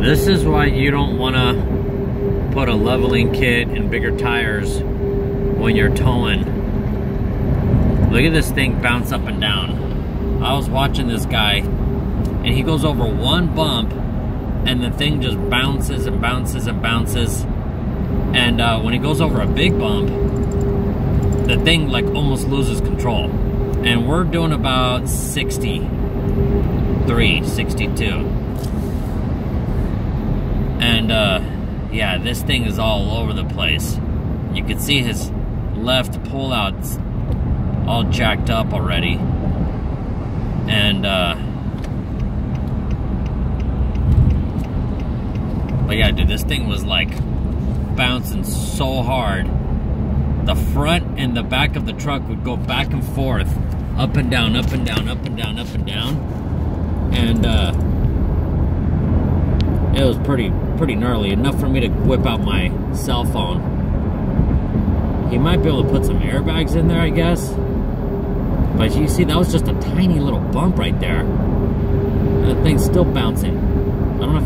This is why you don't want to put a leveling kit and bigger tires when you're towing. Look at this thing bounce up and down. I was watching this guy, and he goes over one bump, and the thing just bounces and bounces and bounces. And when he goes over a big bump, the thing like almost loses control. And we're doing about 63, 62. And yeah, this thing is all over the place. You can see his left pullout's all jacked up already. And but yeah, dude, this thing was like bouncing so hard. The front and the back of the truck would go back and forth, up and down, up and down, up and down, up and down. And it was pretty gnarly, enough for me to whip out my cell phone. He might be able to put some airbags in there, I guess. But you see, that was just a tiny little bump right there. And the thing's still bouncing. I don't know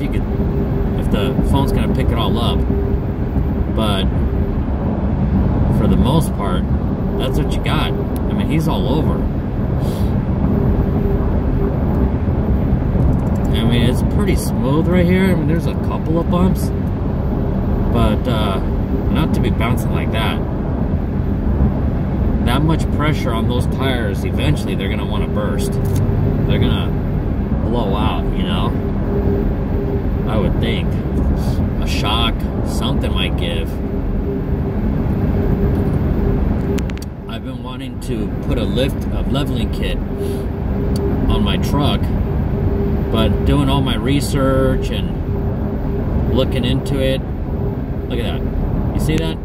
if the phone's gonna pick it all up. But for the most part, that's what you got. I mean, he's all over. I mean, it's pretty smooth right here. I mean, there's a couple of bumps, but not to be bouncing like that. That much pressure on those tires, eventually they're gonna want to burst. They're gonna blow out, you know? I would think. A shock, something might give. I've been wanting to put a leveling kit on my truck, but doing all my research and looking into it, look at that. You see that?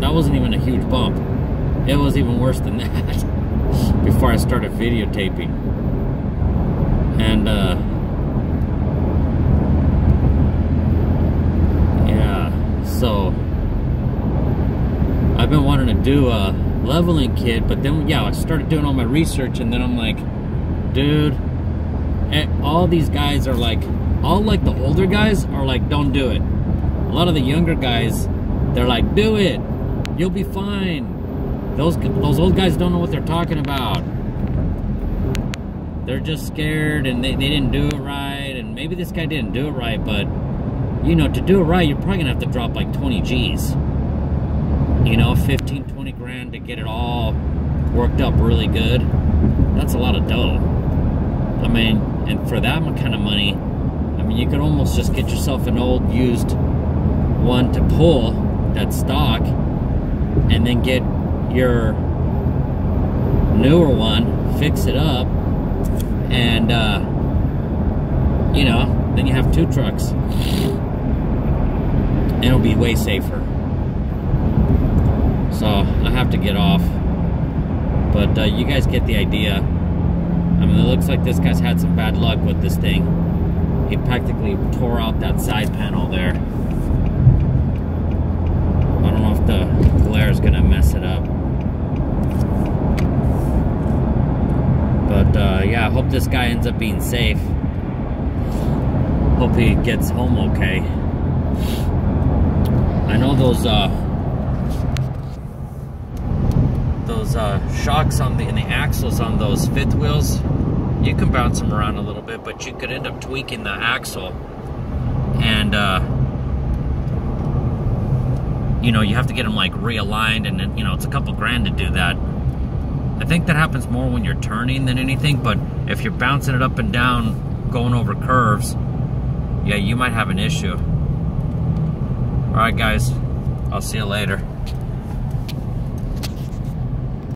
That wasn't even a huge bump. It was even worse than that before I started videotaping. And yeah, so I've been wanting to do a leveling kit, but then yeah, I started doing all my research, and then I'm like, dude, all these guys are like, all like the older guys are like, don't do it. A lot of the younger guys, they're like, do it, you'll be fine. Those old guys don't know what they're talking about. They're just scared, and they didn't do it right, and maybe this guy didn't do it right, but you know, to do it right, you're probably gonna have to drop like 20 G's. You know, 15, 20 grand to get it all worked up really good. That's a lot of dough. I mean, and for that kind of money, I mean, you could almost just get yourself an old used one to pull that's stock, and then get your newer one, fix it up, and you know, then you have two trucks, and it'll be way safer. So I have to get off, but you guys get the idea. I mean, it looks like this guy's had some bad luck with this thing. He practically tore out that side panel there. I don't know if the glare is gonna mess it up. But yeah, I hope this guy ends up being safe. Hope he gets home okay. I know those shocks in the axles on those fifth wheels, you can bounce them around a little bit, but you could end up tweaking the axle, and you know, you have to get them like realigned, and then, you know, it's a couple grand to do that. I think that happens more when you're turning than anything, but if you're bouncing it up and down, going over curves, yeah, you might have an issue. All right, guys, I'll see you later.